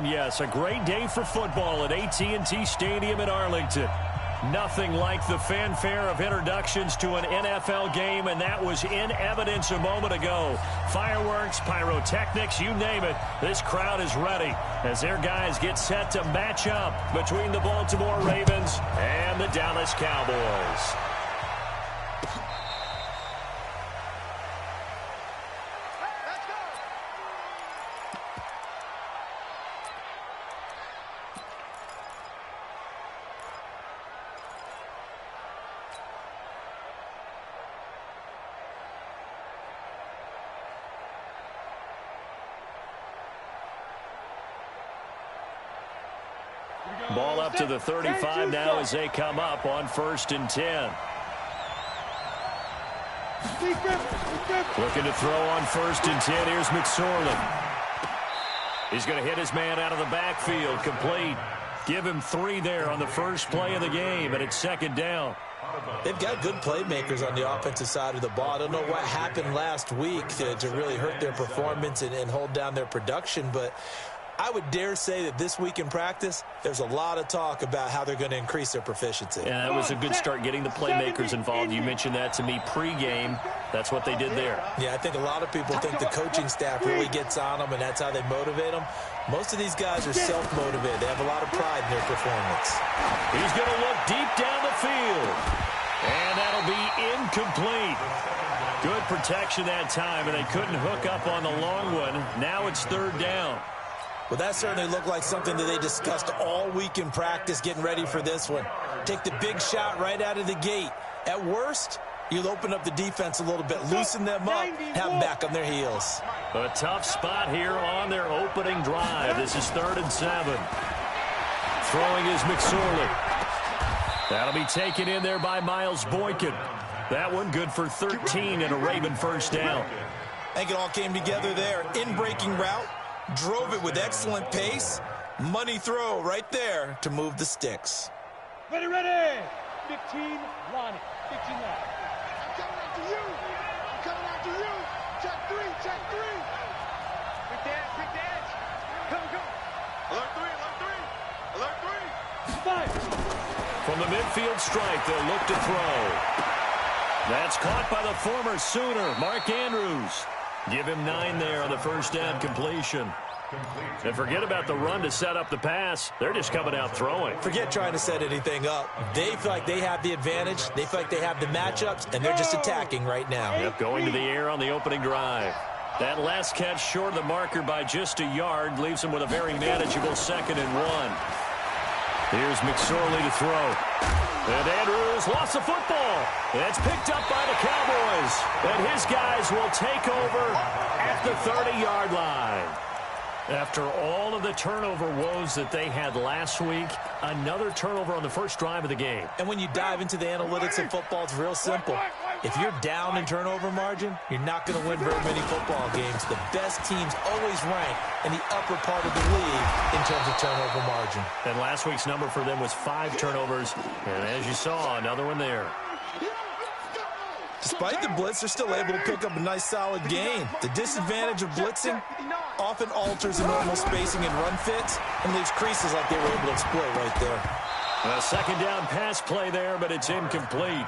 yes, a great day for football at AT&T Stadium in Arlington. Nothing like the fanfare of introductions to an NFL game, and that was in evidence a moment ago. Fireworks, pyrotechnics, you name it, this crowd is ready as their guys get set to match up between the Baltimore Ravens and the Dallas Cowboys. Ball up to the 35 now as they come up on 1st and 10. Looking to throw on 1st and 10. Here's McSorley. He's going to hit his man out of the backfield. Complete. Give him 3 there on the first play of the game, and it's 2nd down. They've got good playmakers on the offensive side of the ball. I don't know what happened last week to really hurt their performance and hold down their production, but I would dare say that this week in practice, there's a lot of talk about how they're going to increase their proficiency. Yeah, that was a good start getting the playmakers involved. You mentioned that to me pregame. That's what they did there. Yeah, I think a lot of people think the coaching staff really gets on them, and that's how they motivate them. Most of these guys are self-motivated. They have a lot of pride in their performance. He's going to look deep down the field. And that'll be incomplete. Good protection that time, and they couldn't hook up on the long one. Now it's 3rd down. Well, that certainly looked like something that they discussed all week in practice getting ready for this one. Take the big shot right out of the gate. At worst, you'll open up the defense a little bit, loosen them up, have them back on their heels. A tough spot here on their opening drive. This is 3rd and 7. Throwing is McSorley. That'll be taken in there by Miles Boykin. That one good for 13 and a Raven first down. I think it all came together there. In-breaking route. Drove it with excellent pace. Money throw right there to move the sticks. Ready, ready. 15, line it. 15 left. I'm coming after you. I'm coming after you. Check 3, check 3. Quick dance. Come. Alert 3, alert 3. Alert 3. 5. From the midfield strike, they'll look to throw. That's caught by the former Sooner, Mark Andrews. Give him 9 there on the first down completion. And forget about the run to set up the pass. They're just coming out throwing. Forget trying to set anything up. They feel like they have the advantage. They feel like they have the matchups, and they're just attacking right now. Yep, going to the air on the opening drive. That last catch short of the marker by just a yard leaves them with a very manageable 2nd and 1. Here's McSorley to throw. And Andrews lost the football. It's picked up by the Cowboys. And his guys will take over at the 30-yard line. After all of the turnover woes that they had last week, another turnover on the first drive of the game. And when you dive into the analytics of football, it's real simple. If you're down in turnover margin, you're not going to win very many football games. The best teams always rank in the upper part of the league in terms of turnover margin. And last week's number for them was 5 turnovers. And as you saw, another one there. Despite the blitz, they're still able to pick up a nice solid gain. The disadvantage of blitzing often alters the normal spacing and run fits and leaves creases like they were able to exploit right there. A 2nd down pass play there, but it's incomplete.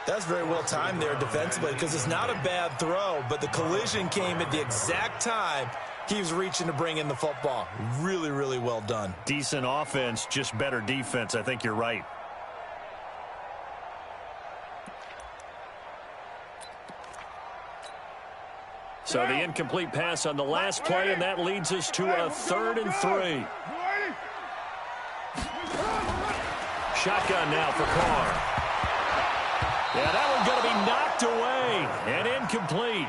That's very well timed there defensively because it's not a bad throw, but the collision came at the exact time he was reaching to bring in the football. Really, really well done. Decent offense, just better defense. I think you're right. So the incomplete pass on the last play, and that leads us to a 3rd and 3. Shotgun now for Carr. Yeah, that one's going to be knocked away and incomplete.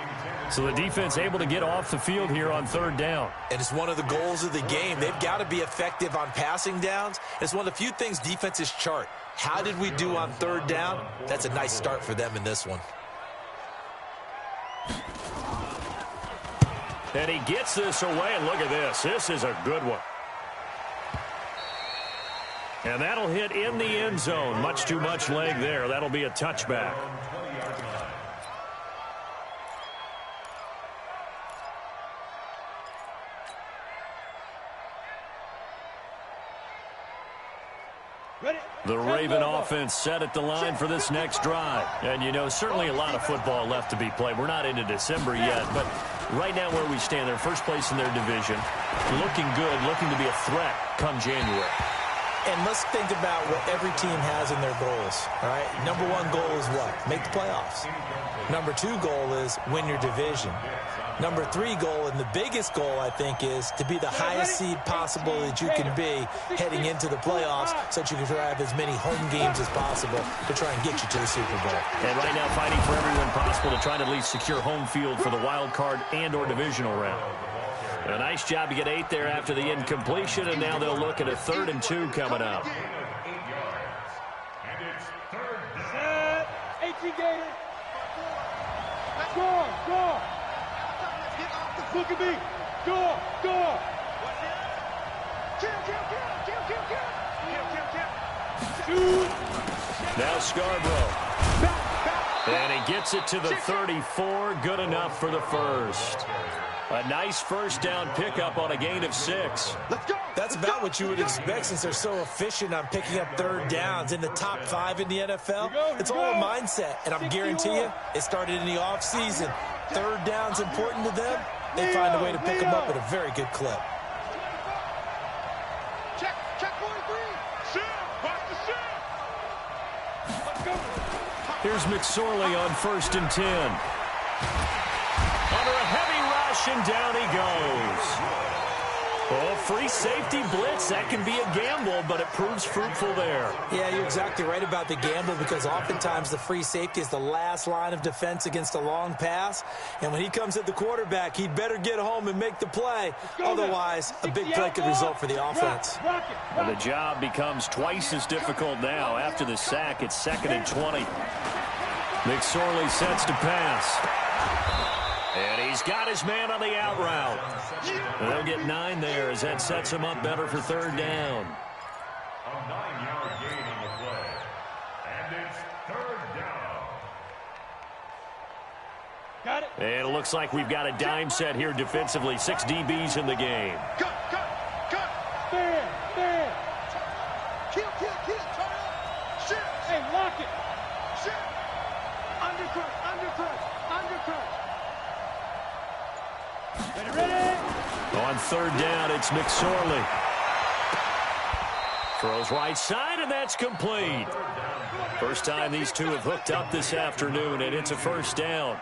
So the defense able to get off the field here on 3rd down. And it's one of the goals of the game. They've got to be effective on passing downs. It's one of the few things defenses chart. How did we do on 3rd down? That's a nice start for them in this one. And he gets this away, and look at this. This is a good one. And that'll hit in the end zone. Much too much leg there. That'll be a touchback. The Raven offense set at the line for this next drive. And, you know, certainly a lot of football left to be played. We're not into December yet, but right now where we stand, they're first place in their division, looking good, looking to be a threat come January. And let's think about what every team has in their goals, all right? Number one goal is what? Make the playoffs. Number two goal is win your division. Number three goal, and the biggest goal, I think, is to be the highest seed possible that you can be heading into the playoffs so that you can have as many home games as possible to try and get you to the Super Bowl. And right now fighting for every win possible to try to at least secure home field for the wild card and or divisional round. A nice job to get 8 there after the incompletion, and now they'll look at a 3rd and 2 coming up. 18 Gators. Score. Look at me. Score. Kill. Now Scarborough. And he gets it to the 34. Good enough for the first. A nice first down pickup on a gain of 6. That's about what you would expect since they're so efficient on picking up 3rd downs. In the top 5 in the NFL, it's all a mindset. And I'm guarantee you, it started in the offseason. 3rd down's important to them. They find a way to pick them up at a very good clip. Check 43. Watch the shot. Let's go. Here's McSorley on 1st and 10. Under a heavy rush, and down he goes. Oh, free safety blitz. That can be a gamble, but it proves fruitful there. Yeah, you're exactly right about the gamble because oftentimes the free safety is the last line of defense against a long pass. And when he comes at the quarterback, he'd better get home and make the play. Otherwise, a big play could result for the offense. And the job becomes twice as difficult now. After the sack, it's 2nd and 20. McSorley sets to pass. And he's got his man on the out route. And they'll get 9 there as that sets him up better for 3rd down. A 9-yard gain on the play. And it's 3rd down. Got it. And it looks like we've got a dime set here defensively. 6 DBs in the game. Cut. Stand. Kill. Turn up. Shit. Hey, lock it. Shit. Undercut. Ready. On 3rd down, it's McSorley. Throws right side, and that's complete. First time these two have hooked up this afternoon, and it's a 1st down.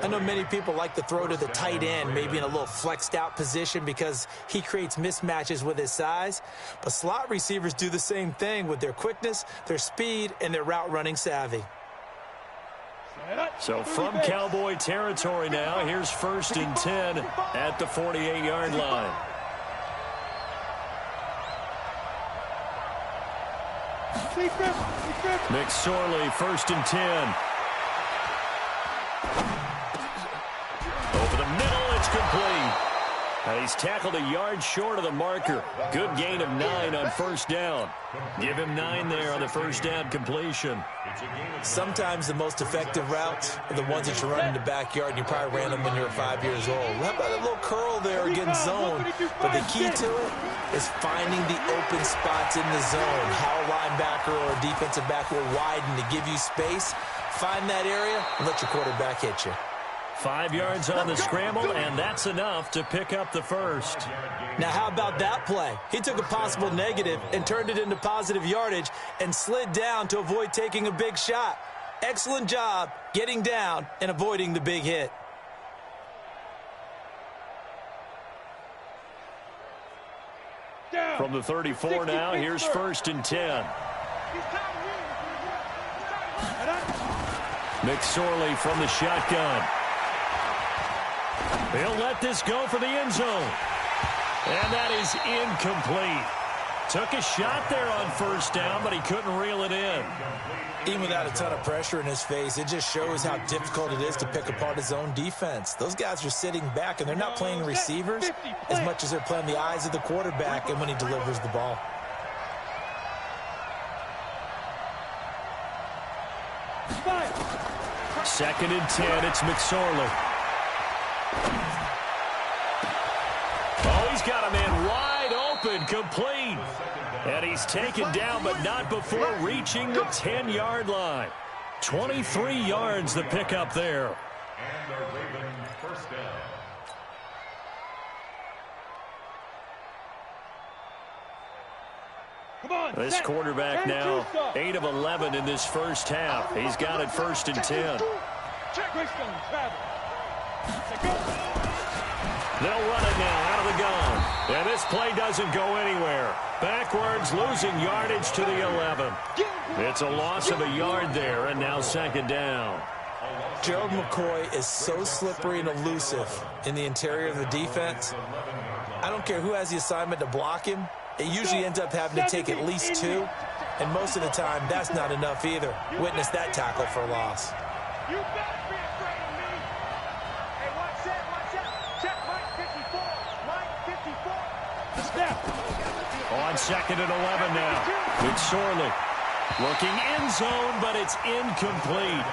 I know many people like to throw to the tight end, maybe in a little flexed out position because he creates mismatches with his size. But slot receivers do the same thing with their quickness, their speed, and their route running savvy. So from Cowboy territory now, here's 1st and 10 at the 48-yard line. McSorley, 1st and 10. Over the middle, it's complete. And he's tackled a yard short of the marker. Good gain of 9 on 1st down. Give him 9 there on the 1st down completion. Sometimes the most effective routes are the ones that you run in the backyard, and you probably ran them when you were 5 years old. How about a little curl there against zone? But the key to it is finding the open spots in the zone. How a linebacker or a defensive back will widen to give you space. Find that area and let your quarterback hit you. 5 yards on the scramble, and that's enough to pick up the 1st. Now, how about that play? He took a possible negative and turned it into positive yardage and slid down to avoid taking a big shot. Excellent job getting down and avoiding the big hit. From the 34 now, here's 1st and 10. McSorley from the shotgun. He'll let this go for the end zone. And that is incomplete. Took a shot there on 1st down, but he couldn't reel it in. Even without a ton of pressure in his face, it just shows how difficult it is to pick apart his own defense. Those guys are sitting back, and they're not playing receivers as much as they're playing the eyes of the quarterback and when he delivers the ball. Second and 10, it's McSorley. Oh, he's got a man wide open, complete. And he's taken down, but not before reaching the 10-yard line. 23 yards the pickup there. And the Ravens first down. This quarterback now 8 of 11 in this first half. He's got it 1st and 10. They'll run it now out of the gun. And this play doesn't go anywhere. Backwards, losing yardage to the 11. It's a loss of a yard there, and now 2nd down. Gerald McCoy is so slippery and elusive in the interior of the defense. I don't care who has the assignment to block him. It usually ends up having to take at least 2, and most of the time, that's not enough either. Witness that tackle for a loss. You better be afraid of me. Hey, watch that, watch that. Check Mike 54. Mike 54. The snap. On 2nd and 11 now. McSorley looking end zone, but it's incomplete.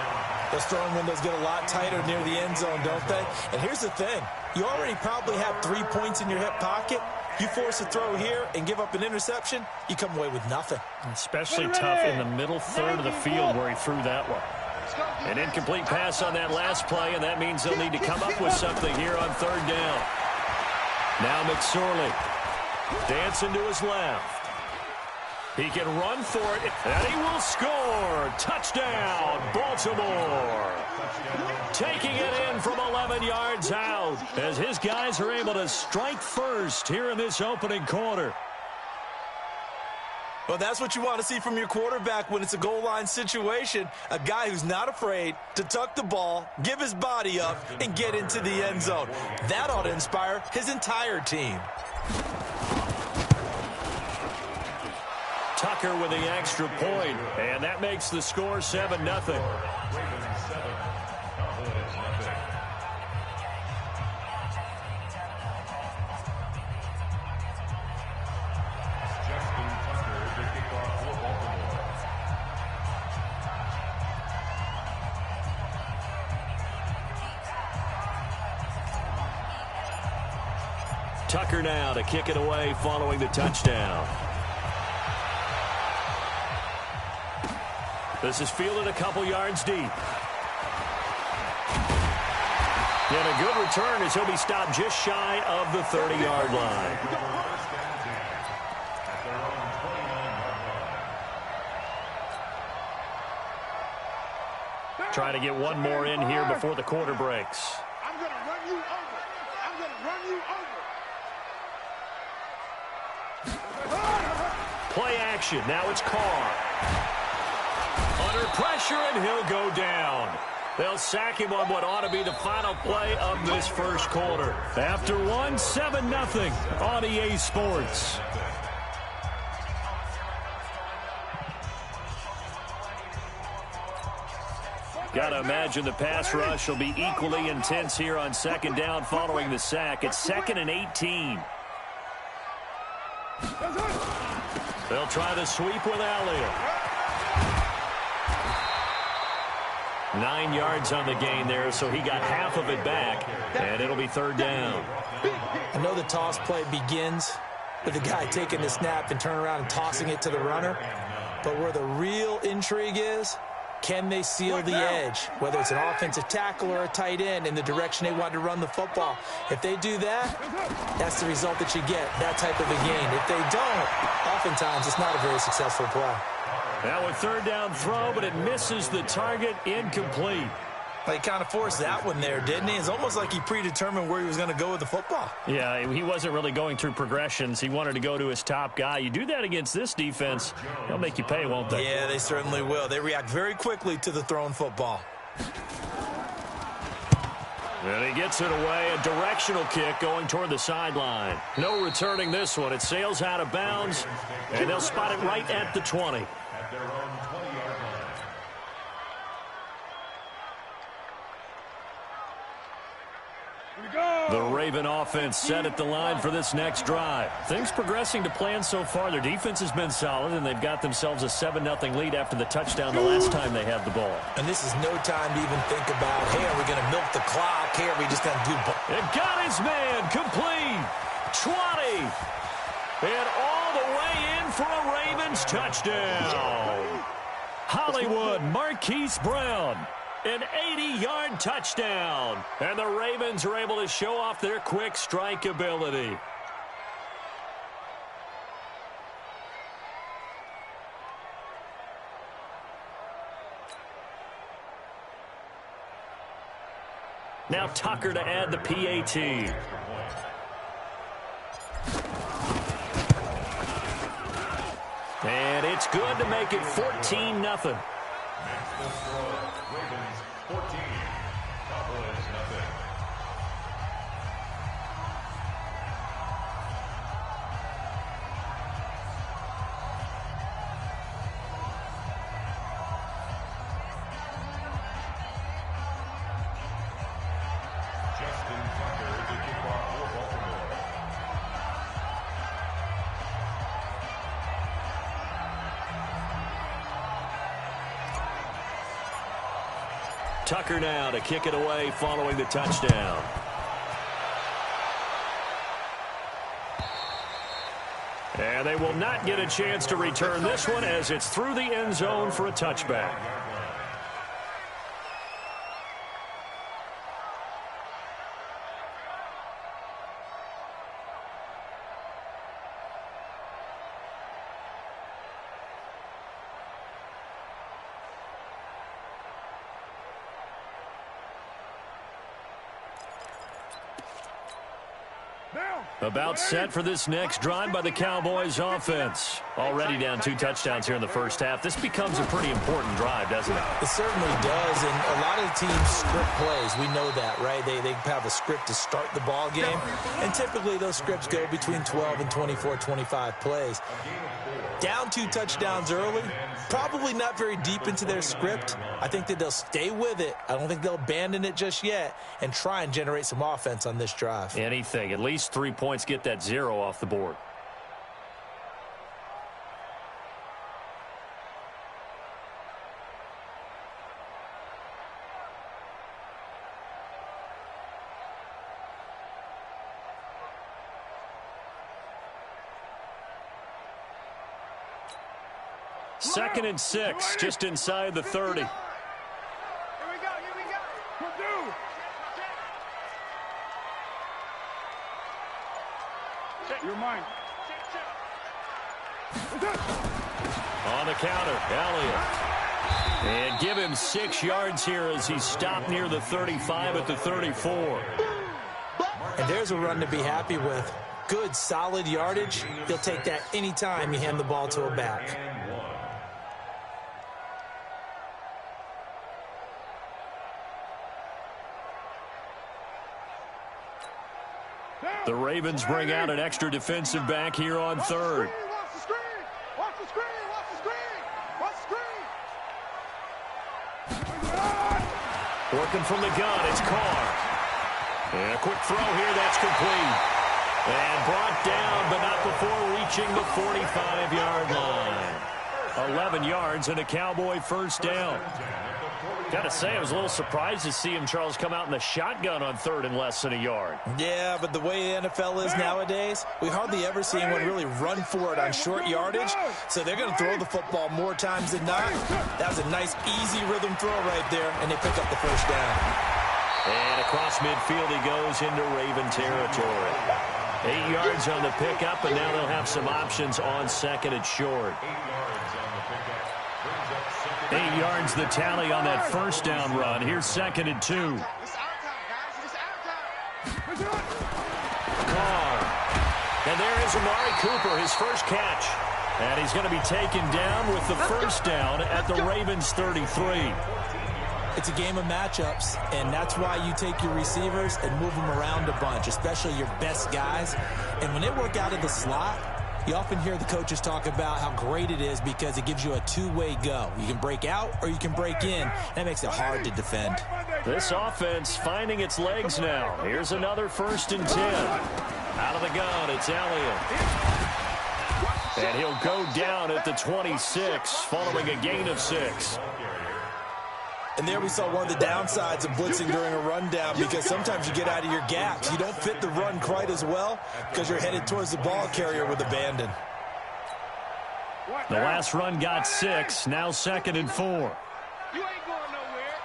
Those throwing windows get a lot tighter near the end zone, don't they? And here's the thing. You already probably have 3 points in your hip pocket. You force a throw here and give up an interception, you come away with nothing. Especially tough in the middle third of the field where he threw that one. An incomplete pass on that last play, and that means they'll need to come up with something here on 3rd down. Now McSorley dancing to his left. He can run for it, and he will score. Touchdown, Baltimore. Taking it in from 11 yards out as his guys are able to strike first here in this opening quarter. Well, that's what you want to see from your quarterback when it's a goal line situation. A guy who's not afraid to tuck the ball, give his body up, and get into the end zone. That ought to inspire his entire team. Tucker with the extra point, and that makes the score 7-0. Ravens 7, Cowboys nothing. Justin Tucker to kick off for Baltimore. Tucker now to kick it away following the touchdown. This is fielded a couple yards deep. And a good return as he'll be stopped just shy of the 30-yard line. Trying to get one more in here before the quarter breaks. I'm going to run you over. I'm going to run you over. Play action. Now it's Carr. Under pressure, and he'll go down. They'll sack him on what ought to be the final play of this first quarter. After one, 7-0 on EA Sports. Got to imagine the pass rush will be equally intense here on 2nd down following the sack. It's 2nd and 18. They'll try the sweep with Elliott. 9 yards on the gain there, so he got half of it back, and it'll be 3rd down. I know the toss play begins with the guy taking the snap and turning around and tossing it to the runner, but where the real intrigue is, can they seal the edge, whether it's an offensive tackle or a tight end in the direction they want to run the football? If they do that, that's the result that you get, that type of a gain. If they don't, oftentimes it's not a very successful play. Now a 3rd down throw, but it misses the target, incomplete. He kind of forced that one there, didn't he? It's almost like he predetermined where he was going to go with the football. Yeah, he wasn't really going through progressions. He wanted to go to his top guy. You do that against this defense, they'll make you pay, won't they? Yeah, they certainly will. They react very quickly to the thrown football. And he gets it away, a directional kick going toward the sideline. No returning this one. It sails out of bounds, and they'll spot it right at the 20. At their own 20-yard line. The Raven offense set at the line for this next drive. Things progressing to plan so far. Their defense has been solid, and they've got themselves a 7-0 lead after the touchdown the last time they had the ball. And this is no time to even think about, hey, are we going to milk the clock? Hey, are we just going to do... It got his man complete. 20. And all the way in for a Ravens touchdown. Hollywood Marquise Brown. An 80-yard touchdown. And the Ravens are able to show off their quick strike ability. Now Tucker to add the PAT. And it's good to make it 14-0. Ravens 14, Cowboys nothing. Justin Tucker to kick off for Baltimore. Tucker now to kick it away following the touchdown. And they will not get a chance to return this one as it's through the end zone for a touchback. About set for this next drive by the Cowboys offense. Already down 2 touchdowns here in the first half. This becomes a pretty important drive, doesn't it? It certainly does, and a lot of teams script plays. We know that, right? They have a script to start the ball game, and typically those scripts go between 12 and 24, 25 plays. Down 2 touchdowns early, probably not very deep into their script. I think that they'll stay with it. I don't think they'll abandon it just yet and try and generate some offense on this drive. Anything. At least 3 points, get that 0 off the board. Second and 6, just inside the 30. Here we go, here we go. Purdue. You're mine. On the counter, Elliott. And give him 6 yards here as he stopped near the 35 at the 34. And there's a run to be happy with. Good, solid yardage. He'll take that anytime you hand the ball to a back. The Ravens bring out an extra defensive back here on third. Watch the screen. Watch the screen. Watch the screen. Watch the screen. Working from the gun, it's Carr. And a quick throw here, that's complete. And brought down, but not before reaching the 45-yard line. 11 yards and a Cowboy first down. Got to say, I was a little surprised to see him, Charles, come out in the shotgun on third and less than a yard. Yeah, but the way the NFL is nowadays, we hardly ever see anyone really run for it on short yardage. So they're going to throw the football more times than not. That was a nice, easy rhythm throw right there, and they pick up the first down. And across midfield he goes into Raven territory. 8 yards on the pickup, and now they'll have some options on second and short. 8 yards the tally on that first down run. Here's second and 2. It's our time, guys. It's our time. Carr. And there is Amari Cooper, his first catch. And he's going to be taken down with the first down at the Ravens 33. It's a game of matchups, and that's why you take your receivers and move them around a bunch, especially your best guys. And when they work out of the slot, you often hear the coaches talk about how great it is because it gives you a two-way go. You can break out or you can break in. That makes it hard to defend. This offense finding its legs now. Here's another 1st and 10. Out of the gun, it's Elliott. And he'll go down at the 26 following a gain of 6. And there we saw one of the downsides of blitzing during a rundown because sometimes you get out of your gaps. You don't fit the run quite as well because you're headed towards the ball carrier with abandon. The last run got 6. Now 2nd and 4. You ain't going nowhere.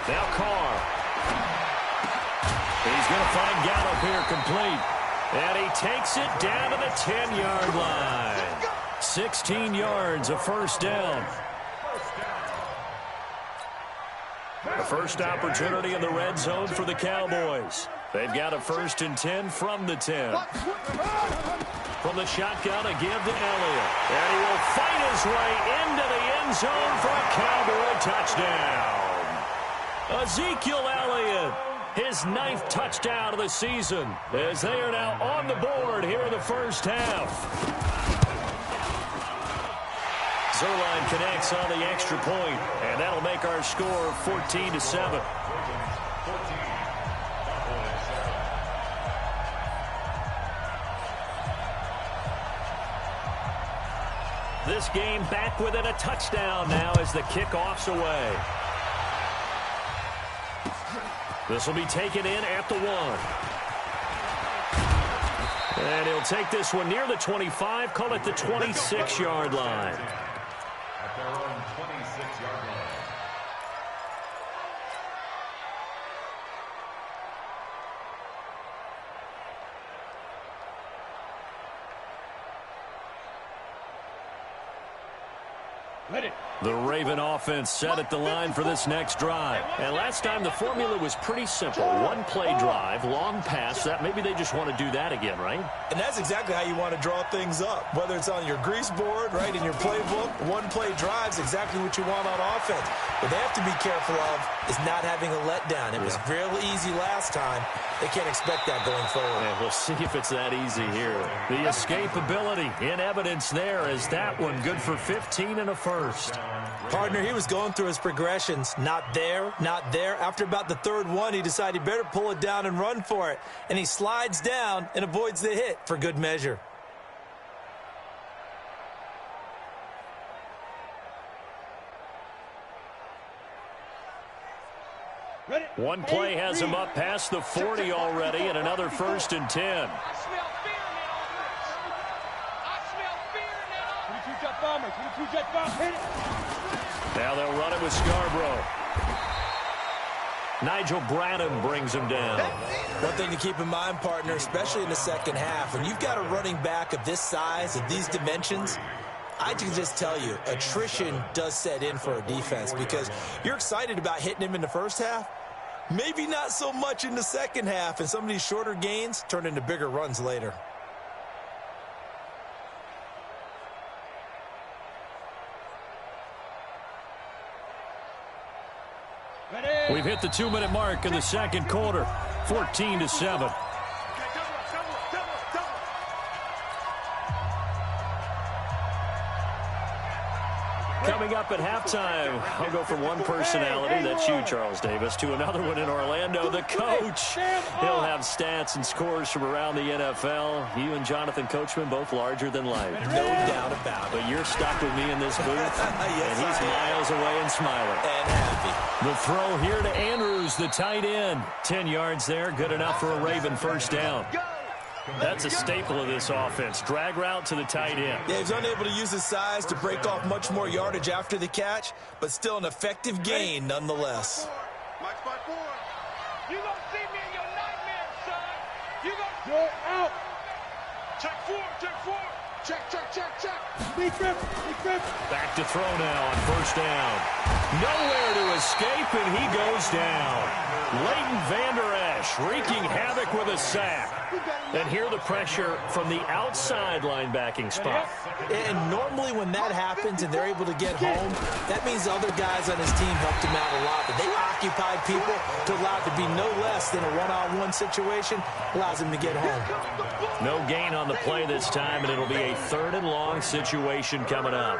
Now Carr. He's going to find Gallup here complete. And he takes it down to the 10-yard line. 16 yards, a first down. The first opportunity in the red zone for the Cowboys. They've got a 1st and 10 from the 10. From the shotgun, a give to Elliott. And he will fight his way into the end zone for a Cowboy touchdown. Ezekiel Elliott, his 9th touchdown of the season, as they are now on the board here in the first half. Zerline connects on the extra point, and that'll make our score 14-7. This game back within a touchdown now as the kickoff's away. This will be taken in at the 1. And he'll take this one near the 25, call it the 26-yard line. At their own 26-yard line. The Raven offense set at the line for this next drive. And last time the formula was pretty simple. One-play drive, long pass. That maybe they just want to do that again, right? And that's exactly how you want to draw things up. Whether it's on your grease board, right, in your playbook, one-play drive's exactly what you want on offense. What they have to be careful of is not having a letdown. It was real easy last time. They can't expect that going forward. And we'll see if it's that easy here. The escapability in evidence there as that one good for 15 and a first. Partner, he was going through his progressions. Not there, not there. After about the 3rd one, he decided he better pull it down and run for it. And he slides down and avoids the hit for good measure. One play has him up past the 40 already, and another 1st and 10. I smell fear now. 22 jet bomber. Hit it. Now they'll run it with Scarborough. Nigel Bradham brings him down. One thing to keep in mind, partner, especially in the second half, when you've got a running back of this size, of these dimensions, I can just tell you, attrition does set in for a defense because you're excited about hitting him in the first half. Maybe not so much in the second half, and some of these shorter gains turn into bigger runs later. We've hit the 2-minute mark in the second quarter, 14-7. Coming up at halftime, I'll go from one personality, that's you, Charles Davis, to another one in Orlando, the coach. He'll have stats and scores from around the NFL. You and Jonathan Coachman, both larger than life. No doubt about it. But you're stuck with me in this booth, Yes, and he's miles away and smiling. And happy. The throw here to Andrews, the tight end. 10 yards there, good enough for a Raven first down. That's a staple of this offense. Drag route to the tight end. Yeah, he's unable to use his size to break off much more yardage after the catch, but still an effective gain nonetheless. Mike spot 4. You gonna see me in your nightmares, son. You gonna Go out. check 4, check 4. Check. Big grip. Back to throw now on first down. Nowhere to escape, and he goes down. Leighton Vander Esch wreaking havoc with a sack. And here the pressure from the outside linebacking spot. And normally when that happens and they're able to get home, that means other guys on his team helped him out a lot. But they occupied people to allow it to be no less than a one-on-one situation, allows him to get home. No gain on the play this time, and it'll be a 3rd and long situation coming up.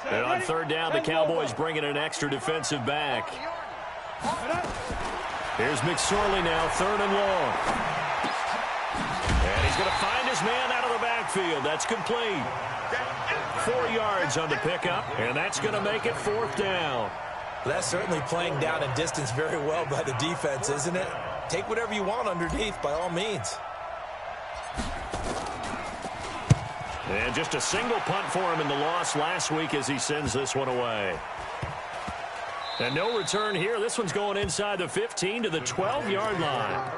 And on 3rd down, the Cowboys bringing an extra defensive back. Here's McSorley now, 3rd and long. And he's going to find his man out of the backfield. That's complete. 4 yards on the pickup, and that's going to make it 4th down. That's certainly playing down and distance very well by the defense, isn't it? Take whatever you want underneath, by all means. And just a single punt for him in the loss last week as he sends this one away. And no return here. This one's going inside the 15 to the 12-yard line.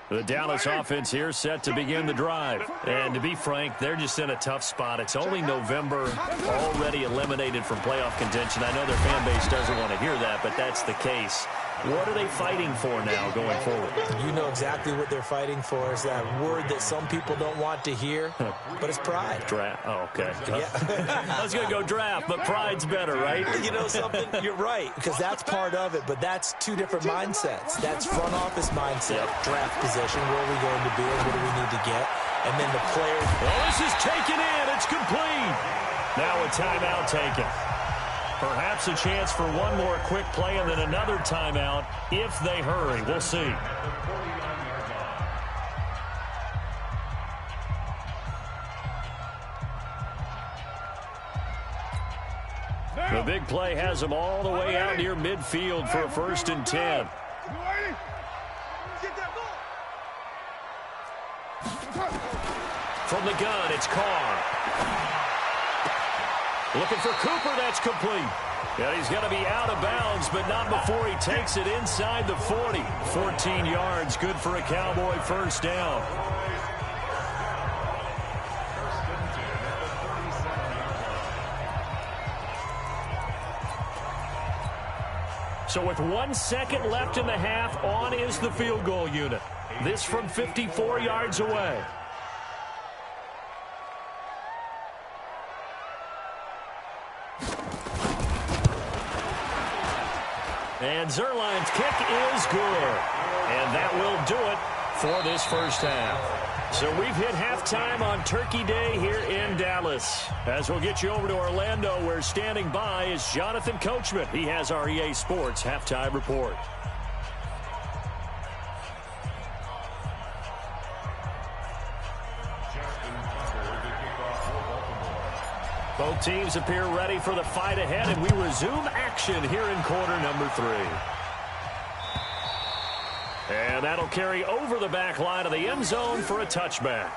The Dallas offense here set to begin the drive. And to be frank, they're just in a tough spot. It's only November, already eliminated from playoff contention. I know their fan base doesn't want to hear that, but that's the case. What are they fighting for now going forward? You know exactly what they're fighting for. Is that word that some people don't want to hear, but it's pride. Draft. Oh, okay. Yeah. I was going to go draft, but pride's better, right? You know something? You're right, because that's part of it, but that's two different mindsets. That's front office mindset, draft position, where are we going to be and what do we need to get, and then the players. Well, this is taken in. It's complete. Now a timeout taken. Perhaps a chance for one more quick play and then another timeout if they hurry. We'll see. The big play has them all the way out near midfield for a 1st and 10. From the gun, it's Carr. Looking for Cooper, that's complete. And he's going to be out of bounds, but not before he takes it inside the 40. 14 yards, good for a Cowboy 1st down. So with 1 second left in the half, on is the field goal unit. This from 54 yards away. And Zerline's kick is good. And that will do it for this 1st half. So we've hit halftime on Turkey Day here in Dallas. As we'll get you over to Orlando, where standing by is Jonathan Coachman. He has our EA Sports halftime report. Both teams appear ready for the fight ahead, and we resume action here in quarter number 3. And that'll carry over the back line of the end zone for a touchback.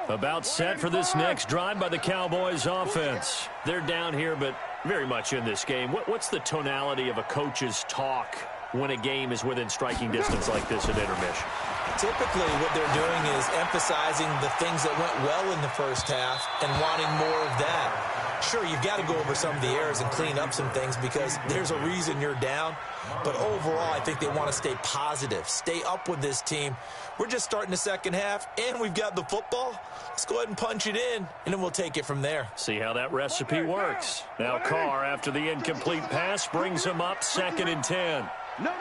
About set for this next drive by the Cowboys offense. They're down here, but very much in this game. What's the tonality of a coach's talk when a game is within striking distance like this at intermission? Typically, what they're doing is emphasizing the things that went well in the 1st half and wanting more of that. Sure, you've got to go over some of the errors and clean up some things because there's a reason you're down. But overall, I think they want to stay positive, stay up with this team. We're just starting the 2nd half, and we've got the football. Let's go ahead and punch it in, and then we'll take it from there. See how that recipe works. Now Carr, after the incomplete pass, brings him up 2nd and 10. No. Off.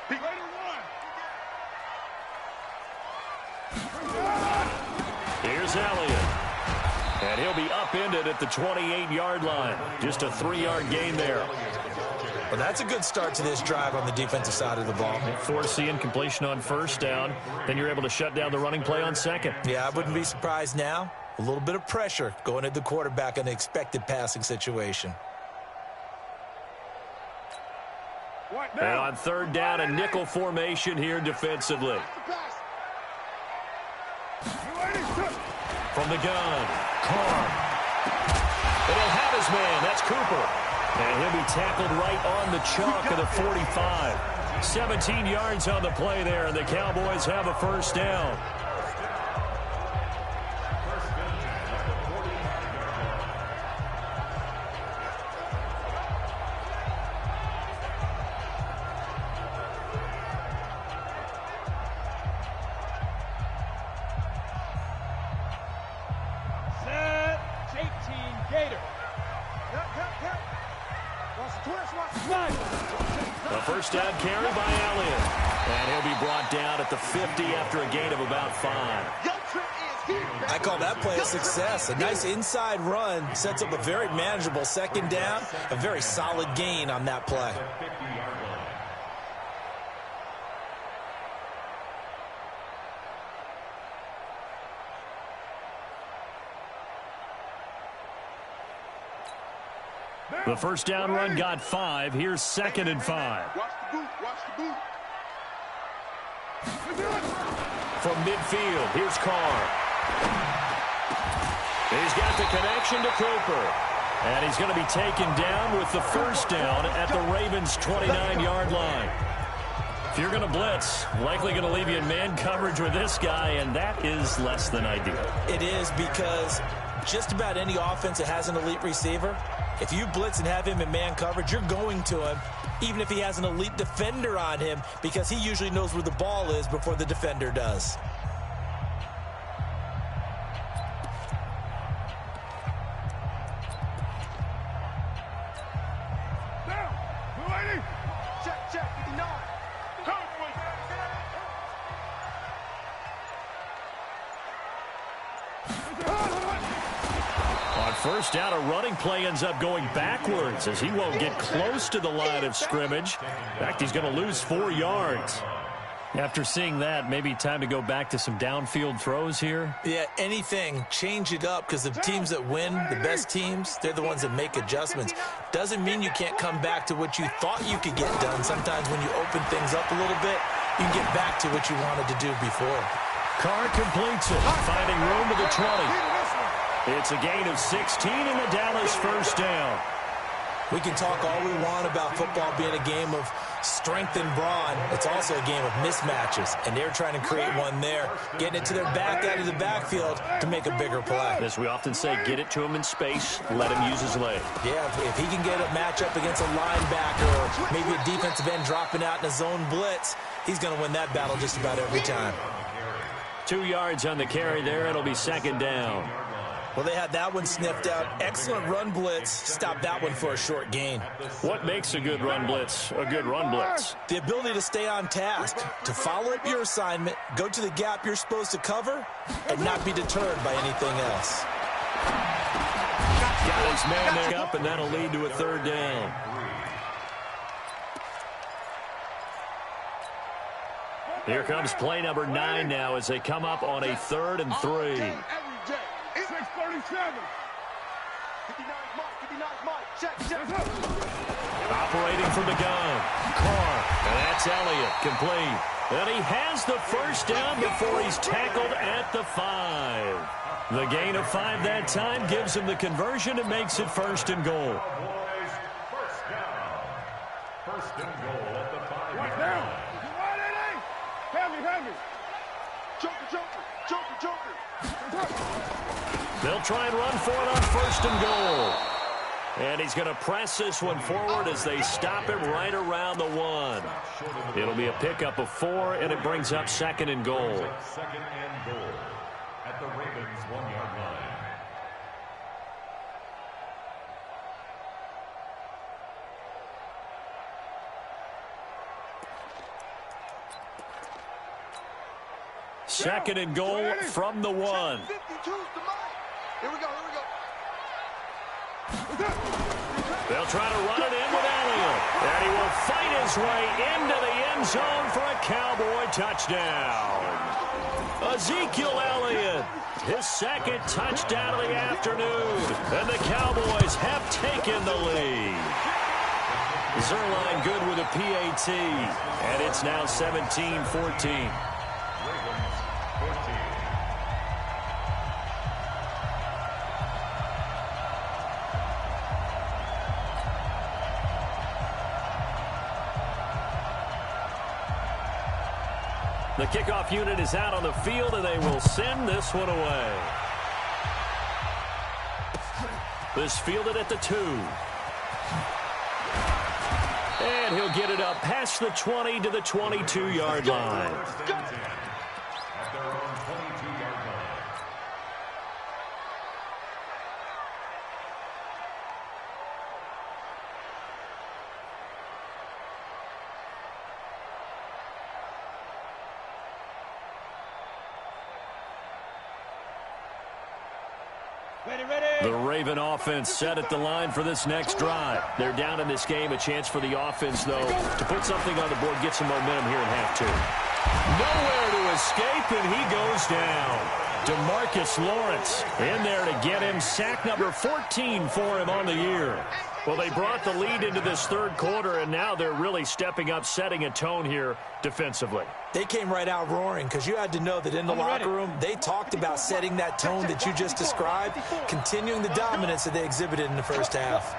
Ready, 1. Here's Elliott. And he'll be upended at the 28-yard line. Just a 3-yard gain there. Well, that's a good start to this drive on the defensive side of the ball. Force the incompletion on 1st down. Then you're able to shut down the running play on 2nd. Yeah, I wouldn't be surprised now. A little bit of pressure going at the quarterback in the expected passing situation. And on 3rd down, a nickel formation here defensively. From the gun, Carr. And he'll have his man. That's Cooper. And he'll be tackled right on the chalk of the 45. 17 yards on the play there, and the Cowboys have a first down. A first down carry by Elliott. And he'll be brought down at the 50 after a gain of about 5. I call that play a success. A nice inside run sets up a very manageable second down. A very solid gain on that play. The first down run got 5. Here's 2nd and 5. Watch the boot. Watch the boot. From midfield, here's Carr. He's got the connection to Cooper. And he's going to be taken down with the first down at the Ravens' 29-yard line. If you're going to blitz, likely going to leave you in man coverage with this guy, and that is less than ideal. It is, because just about any offense that has an elite receiver, if you blitz and have him in man coverage, you're going to him, even if he has an elite defender on him, because he usually knows where the ball is before the defender does. First down, a running play ends up going backwards as he won't get close to the line of scrimmage. In fact, he's going to lose 4 yards. After seeing that, maybe time to go back to some downfield throws here. Yeah, anything. Change it up, because the teams that win, the best teams, they're the ones that make adjustments. Doesn't mean you can't come back to what you thought you could get done. Sometimes when you open things up a little bit, you can get back to what you wanted to do before. Carr completes it, finding room to the 20. It's a gain of 16 in the Dallas first down. We can talk all we want about football being a game of strength and brawn. It's also a game of mismatches, and they're trying to create one there, getting it to their back out of the backfield to make a bigger play. As we often say, get it to him in space, let him use his leg. Yeah, if he can get a matchup against a linebacker or maybe a defensive end dropping out in a zone blitz, he's going to win that battle just about every time. 2 yards on the carry there. It'll be 2nd down. Well, they had that one sniffed out. Excellent run blitz. Stopped that one for a short gain. What makes a good run blitz a good run blitz? The ability to stay on task, to follow up your assignment, go to the gap you're supposed to cover, and not be deterred by anything else. Got his man there up, and that'll lead to a 3rd down. Here comes play number 9 now as they come up on a 3rd and 3. 637. 59 mark. Check. Operating from the gun. Carr. And that's Elliott. Complete. And he has the first down before he's tackled at the 5. The gain of 5 that time gives him the conversion and makes it 1st and goal. First down. 1st and goal at the 5-yard line. Heavy. Joker. They'll try and run for it on 1st and goal. And he's going to press this one forward as they stop him right around the 1. It'll be a pickup of 4, and it brings up 2nd and goal. 2nd and goal at the Ravens' 1-yard line. Second and goal from the 1. Here we go. They'll try to run it in with Elliott. And he will fight his way into the end zone for a Cowboy touchdown. Ezekiel Elliott, his 2nd touchdown of the afternoon. And the Cowboys have taken the lead. Zerline good with a PAT. And it's now 17-14. The kickoff unit is out on the field, and they will send this one away. This fielded at the 2. And he'll get it up past the 20 to the 22-yard line. The Raven offense set at the line for this next drive. They're down in this game. A chance for the offense, though, to put something on the board, get some momentum here in half 2. Nowhere to escape, and he goes down. DeMarcus Lawrence in there to get him sack number 14 for him on the year. Well, they brought the lead into this third quarter, and now they're really stepping up, setting a tone here defensively. They came right out roaring because you had to know that in the locker room, they talked about setting that tone that you just described, continuing the dominance that they exhibited in the first half.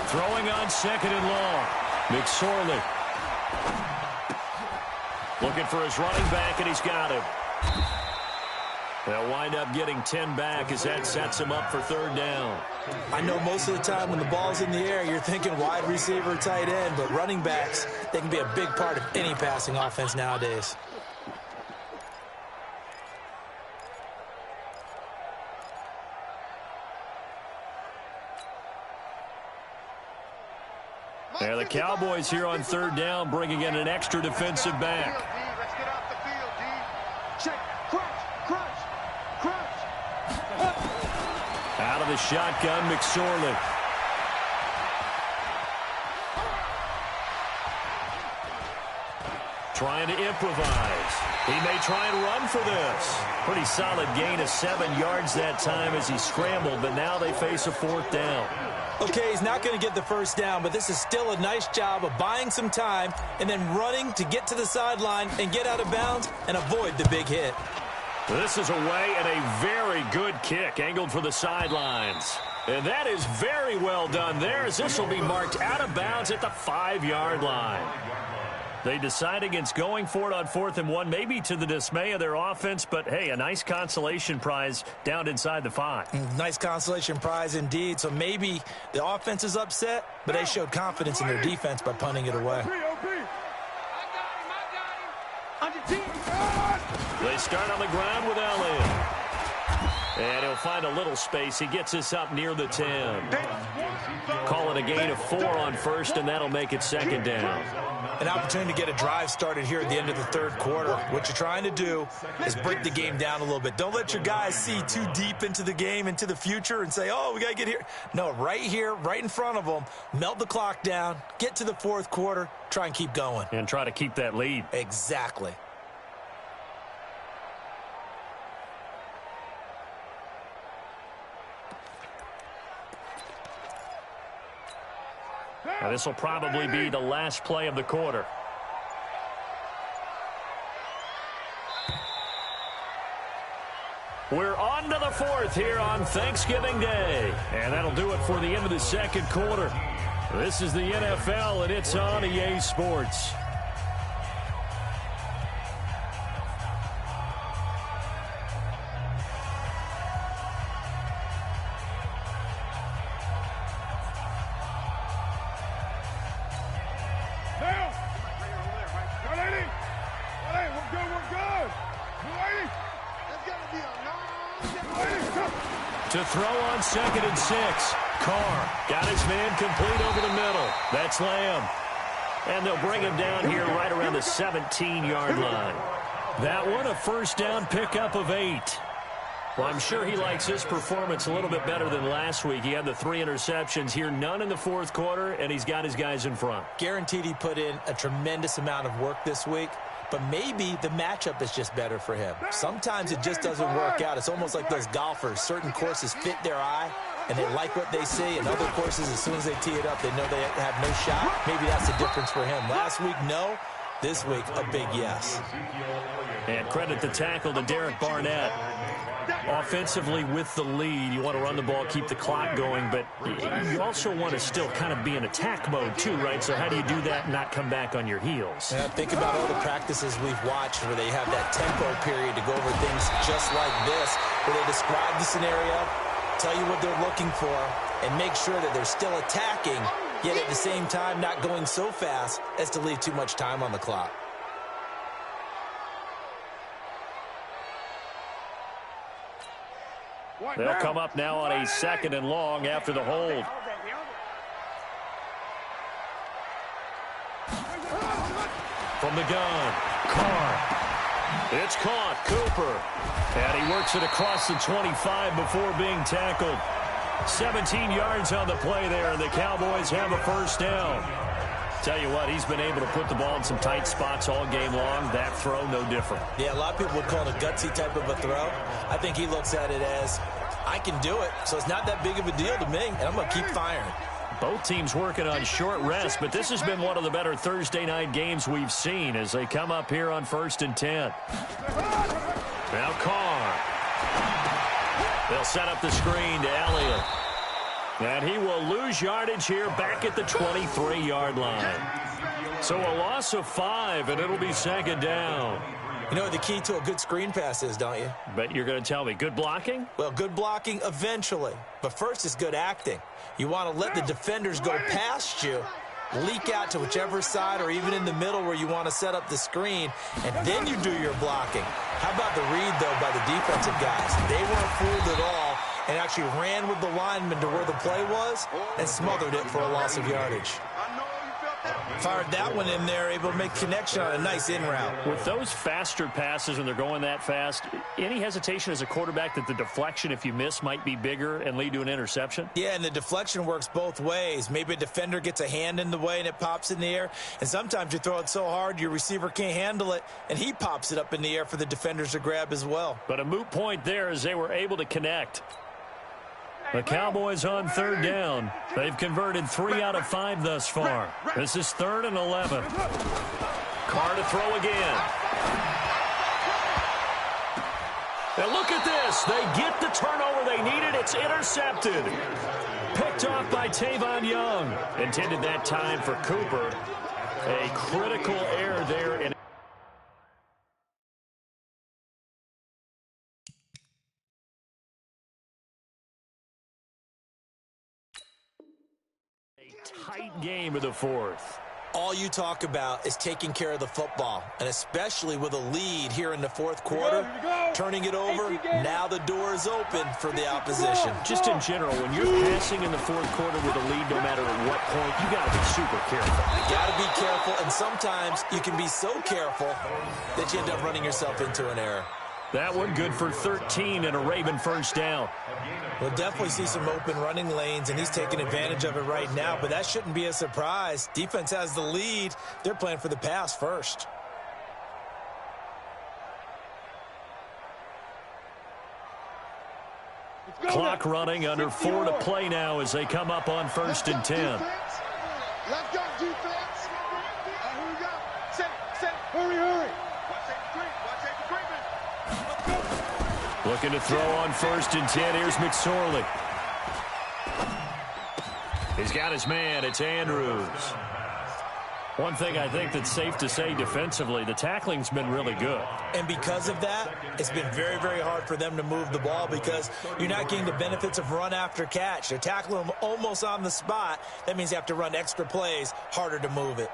Throwing on 2nd and long. McSorley looking for his running back, and he's got him. They'll wind up getting 10 back as that sets him up for 3rd down. I know most of the time when the ball's in the air, you're thinking wide receiver, tight end, but running backs, they can be a big part of any passing offense nowadays. Now the Cowboys here on 3rd down, bringing in an extra defensive back. Let's get off the field, D. Check. Crunch. Out of the shotgun, McSorley. Trying to improvise. He may try and run for this. Pretty solid gain of 7 yards that time as he scrambled, but now they face a 4th down. Okay, he's not going to get the first down, but this is still a nice job of buying some time and then running to get to the sideline and get out of bounds and avoid the big hit. This is away and a very good kick angled for the sidelines. And that is very well done there as this will be marked out of bounds at the 5-yard line. They decide against going for it on 4th and 1, maybe to the dismay of their offense, but hey, a nice consolation prize down inside the 5. Nice consolation prize indeed. So maybe the offense is upset, but they showed confidence in their defense by punting it away. They start on the ground with Elliott. And he'll find a little space. He gets this up near the 10. Call it a gain of 4 on 1st, and that'll make it 2nd down. An opportunity to get a drive started here at the end of the 3rd quarter. What you're trying to do is break the game down a little bit. Don't let your guys see too deep into the game, into the future, and say, oh, we got to get here. No, right here, right in front of them, melt the clock down, get to the 4th quarter, try and keep going. And try to keep that lead. Exactly. Now, this will probably be the last play of the quarter. We're on to the 4th here on Thanksgiving Day. And that'll do it for the end of the 2nd quarter. This is the NFL, and it's on EA Sports. To throw on 2nd and 6. Carr got his man complete over the middle. That's Lamb. And they'll bring him down here right around the 17-yard line. That one, a 1st down pickup of 8. Well, I'm sure he likes his performance a little bit better than last week. He had the 3 interceptions here, none in the 4th quarter, and he's got his guys in front. Guaranteed he put in a tremendous amount of work this week. But maybe the matchup is just better for him. Sometimes it just doesn't work out. It's almost like those golfers. Certain courses fit their eye, and they like what they see. And other courses, as soon as they tee it up, they know they have no shot. Maybe that's the difference for him. Last week, no. This week, a big yes. And credit the tackle to Derek Barnett. Offensively with the lead, you want to run the ball, keep the clock going, but you also want to still kind of be in attack mode too, right? So how do you do that and not come back on your heels? Yeah, think about all the practices we've watched where they have that tempo period to go over things just like this, where they describe the scenario, tell you what they're looking for, and make sure that they're still attacking, yet at the same time not going so fast as to leave too much time on the clock. They'll come up now on a 2nd and long after the hold. From the gun, Carr. It's caught, Cooper. And he works it across the 25 before being tackled. 17 yards on the play there, and the Cowboys have a first down. Tell you what, he's been able to put the ball in some tight spots all game long. That throw, no different. Yeah, a lot of people would call it a gutsy type of a throw. I think he looks at it as, I can do it, so it's not that big of a deal to me, and I'm going to keep firing. Both teams working on short rest, but this has been one of the better Thursday night games we've seen as they come up here on 1st and 10. Now Carr. They'll set up the screen to Elliott. And he will lose yardage here back at the 23-yard line. So a loss of 5, and it'll be 2nd down. You know what the key to a good screen pass is, don't you? But you're going to tell me, good blocking? Well, good blocking eventually. But first is good acting. You want to let the defenders go past you, leak out to whichever side or even in the middle where you want to set up the screen, and then you do your blocking. How about the read, though, by the defensive guys? They weren't fooled at all and actually ran with the lineman to where the play was and smothered it for a loss of yardage. Fired that one in there, able to make connection on a nice in route. With those faster passes when they're going that fast, any hesitation as a quarterback that the deflection, if you miss, might be bigger and lead to an interception? Yeah, and the deflection works both ways. Maybe a defender gets a hand in the way and it pops in the air, and sometimes you throw it so hard your receiver can't handle it, and he pops it up in the air for the defenders to grab as well. But a moot point there as they were able to connect. The Cowboys on 3rd down. They've converted 3 out of 5 thus far. This is 3rd and 11. Carr to throw again. And look at this. They get the turnover they needed. It's intercepted. Picked off by Tavon Young. Intended that time for Cooper. A critical error there. And tight game of the 4th. All you talk about is taking care of the football, and especially with a lead here in the 4th quarter, turning it over, now the door is open for the opposition. Just in general, when you're passing in the 4th quarter with a lead, no matter at what point, you got to be super careful. You got to be careful, and sometimes you can be so careful that you end up running yourself into an error. That one good for 13 and a Raven first down. We'll definitely see some open running lanes, and he's taking advantage of it right now, but that shouldn't be a surprise. Defense has the lead. They're playing for the pass first. Clock running, under 4 to play now as they come up on 1st and 10. Let's go, defense. Here we go. Set. Hurry. Looking to throw on 1st and 10. Here's McSorley. He's got his man. It's Andrews. One thing I think that's safe to say defensively, the tackling's been really good. And because of that, it's been very, very hard for them to move the ball because you're not getting the benefits of run after catch. They're tackling them almost on the spot. That means you have to run extra plays, harder to move it.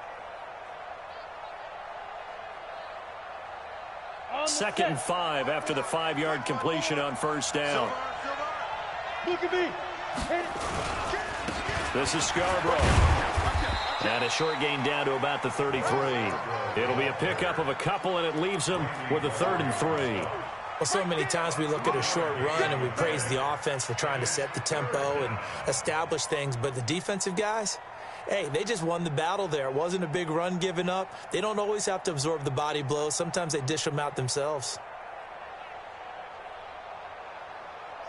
2nd and 5 after the 5-yard completion on 1st down. Look at me. This is Scarborough. And a short gain down to about the 33. It'll be a pickup of a couple, and it leaves them with a 3rd and 3. Well, so many times we look at a short run and we praise the offense for trying to set the tempo and establish things, but the defensive guys, hey, they just won the battle there. It wasn't a big run given up. They don't always have to absorb the body blows. Sometimes they dish them out themselves.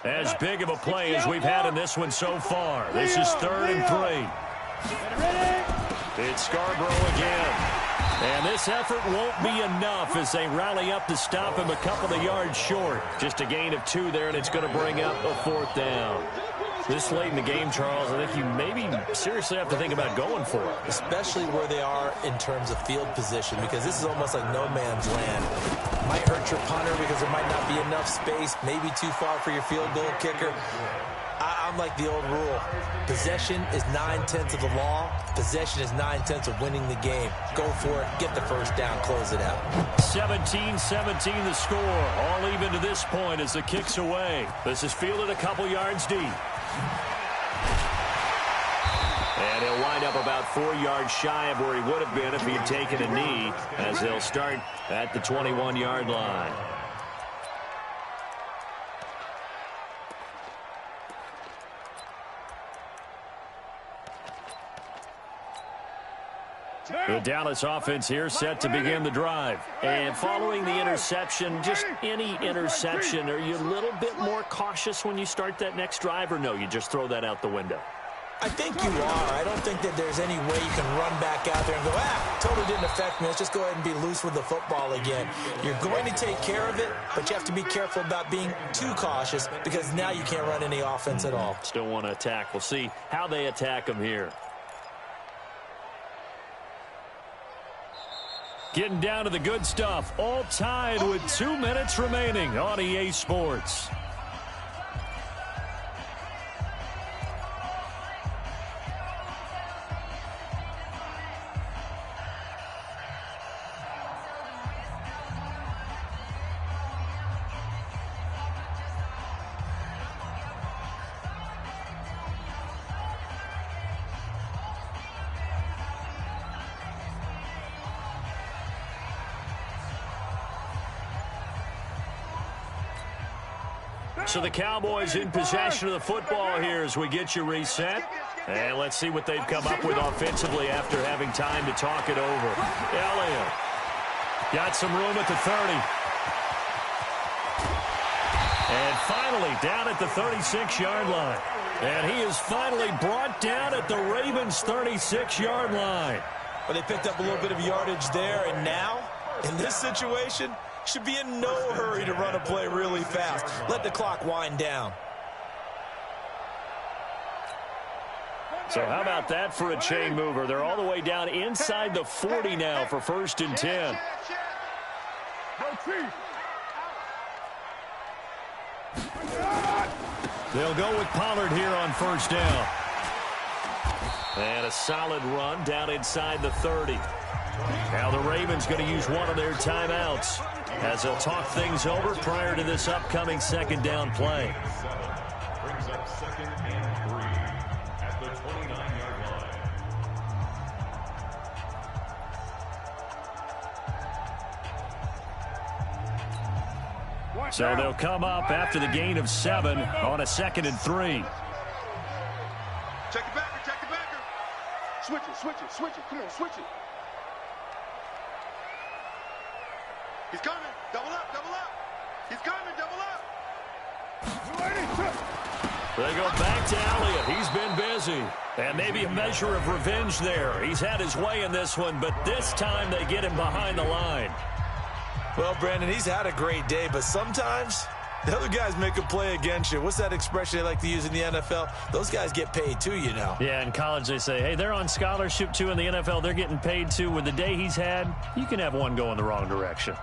As big of a play as we've had in this one so far. This is 3rd and 3. It's Scarborough again. And this effort won't be enough as they rally up to stop him a couple of yards short. Just a gain of 2 there, and it's going to bring up a 4th down. This late in the game, Charles, I think you maybe seriously have to think about going for it. Especially where they are in terms of field position, because this is almost like no man's land. Might hurt your punter because there might not be enough space, maybe too far for your field goal kicker. I'm like the old rule. Possession is 9/10 of the law. Possession is 9/10 of winning the game. Go for it. Get the first down. Close it out. 17-17 the score. All even to this point as the kick's away. This is fielded a couple yards deep. And he'll wind up about 4 yards shy of where he would have been if he had taken a knee, as they'll start at the 21-yard line. The Dallas offense here set to begin the drive. And following the interception, just any interception, are you a little bit more cautious when you start that next drive, or no, you just throw that out the window? I think you are. I don't think that there's any way you can run back out there and go, totally didn't affect me. Let's just go ahead and be loose with the football again. You're going to take care of it, but you have to be careful about being too cautious because now you can't run any offense at all. Still want to attack. We'll see how they attack them here. Getting down to the good stuff. All tied with 2 minutes remaining on EA Sports. So the Cowboys in possession of the football here as we get you reset. And let's see what they've come up with offensively after having time to talk it over. Elliott got some room at the 30. And finally down at the 36-yard line. And he is finally brought down at the Ravens' 36-yard line. Well, they picked up a little bit of yardage there, and now, in this situation, should be in no hurry to run a play really fast. Let the clock wind down. So how about that for a chain mover? They're all the way down inside the 40 now for 1st and 10. They'll go with Pollard here on 1st down. And a solid run down inside the 30. Now the Ravens going to use one of their timeouts as they'll talk things over prior to this upcoming 2nd down play. Brings up 2nd and 3 at the 29-yard line. So they'll come up after the gain of 7 on a 2nd and 3. Check it backer, check it backer. Switch it, switch it, switch it. Come on, switch it. He's coming. Double up, double up. He's coming, double up. They go back to Elliott. He's been busy. And maybe a measure of revenge there. He's had his way in this one, but this time they get him behind the line. Well, Brandon, he's had a great day, but sometimes the other guys make a play against you. What's that expression they like to use in the NFL? Those guys get paid too, you know. Yeah, in college they say, hey, they're on scholarship too. In the NFL, they're getting paid too. With the day he's had, you can have one go in the wrong direction.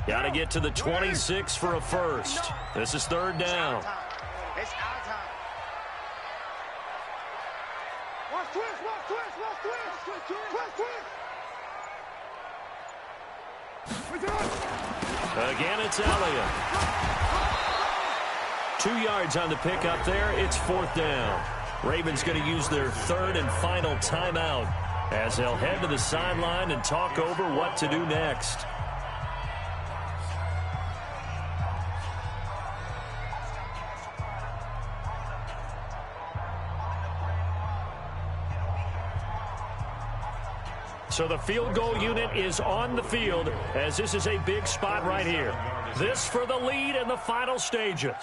Got to get to the 26 for a first. This is 3rd down. It's our time. Watch twist, watch twist, watch twist. Again, it's Elliott. 2 yards on the pickup there. It's 4th down. Ravens going to use their 3rd and final timeout as they'll head to the sideline and talk over what to do next. So the field goal unit is on the field as this is a big spot right here. This for the lead in the final stages.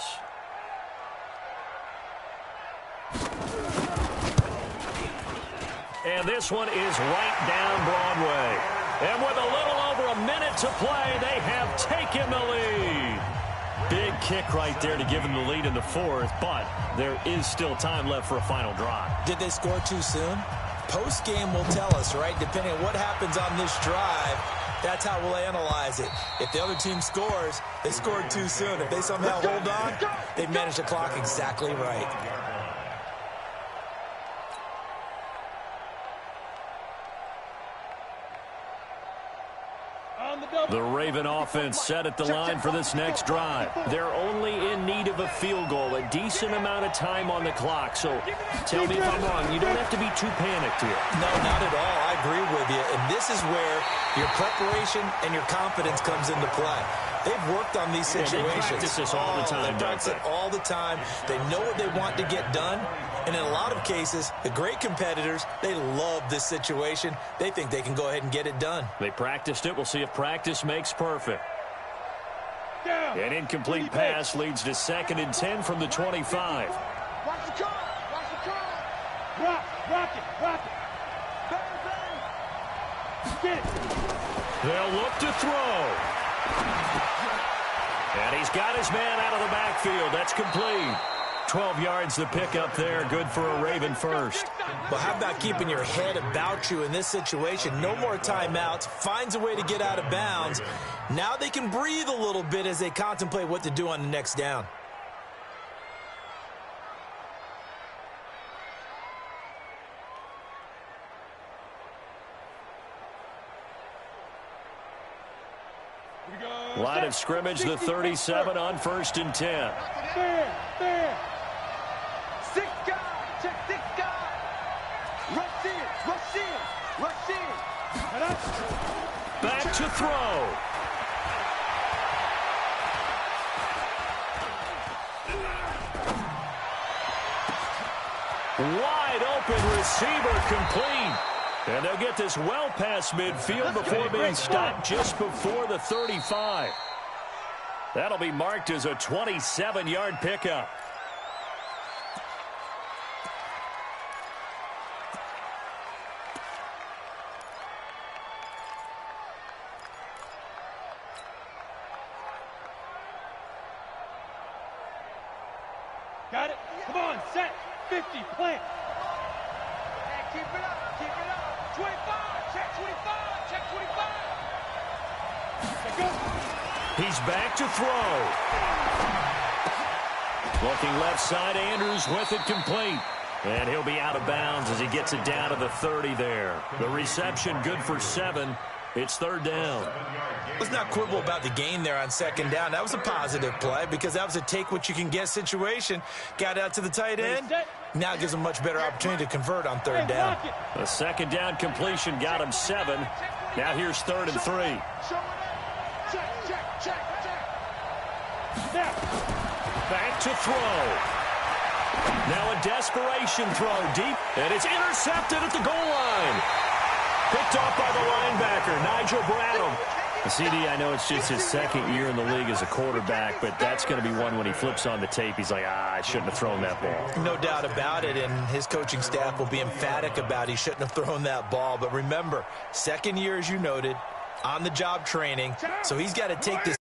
And this one is right down Broadway. And with a little over a minute to play, they have taken the lead. Big kick right there to give them the lead in the fourth, but there is still time left for a final drive. Did they score too soon? Post-game will tell us, right? Depending on what happens on this drive, that's how we'll analyze it. If the other team scores, they scored too soon. If they somehow hold on, they've managed the clock exactly right. The Raven offense set at the line for this next drive. They're only in need of a field goal, a decent amount of time on the clock. So tell me if I'm wrong. You don't have to be too panicked here. No, not at all. I agree with you. And this is where your preparation and your confidence comes into play. They've worked on these situations. They practice this all the time. They practice it all the time. They know what they want to get done. And in a lot of cases, the great competitors, they love this situation. They think they can go ahead and get it done. They practiced it. We'll see if practice makes perfect. An incomplete pass leads to 2nd and 10 from the 25. Watch the car. Watch the car. Rock it. Bang, bang. Get it. They'll look to throw. And he's got his man out of the backfield. That's complete. 12 yards to pick up there. Good for a Raven first. Well, how about keeping your head about you in this situation? No more timeouts. Finds a way to get out of bounds. Now they can breathe a little bit as they contemplate what to do on the next down. Line of scrimmage, the 37 on 1st and 10. Fair. 6 guys. Check 6 guys. Rush in. Back to throw. Wide open receiver complete. And they'll get this well past midfield before being stopped just before the 35. That'll be marked as a 27-yard pickup. Got it. Come on, set. 50, plant. Hey, keep it up. 25. Check 25. Check 25. Let's go. He's back to throw. Looking left side, Andrews with it complete. And he'll be out of bounds as he gets it down to the 30 there. The reception good for 7. It's 3rd down. Let's not quibble about the gain there on 2nd down. That was a positive play because that was a take-what-you-can-get situation. Got out to the tight end. Now it gives them a much better opportunity to convert on 3rd down. The 2nd down completion got him 7. Now here's 3rd and 3. Check. Back to throw. Now a desperation throw deep, and it's intercepted at the goal line. Picked off by the linebacker, Nigel Bradham. CD, I know it's just his 2nd year in the league as a quarterback, but that's going to be one when he flips on the tape. He's like, I shouldn't have thrown that ball. No doubt about it, and his coaching staff will be emphatic about he shouldn't have thrown that ball. But remember, 2nd year, as you noted, on-the-job training, so he's got to take this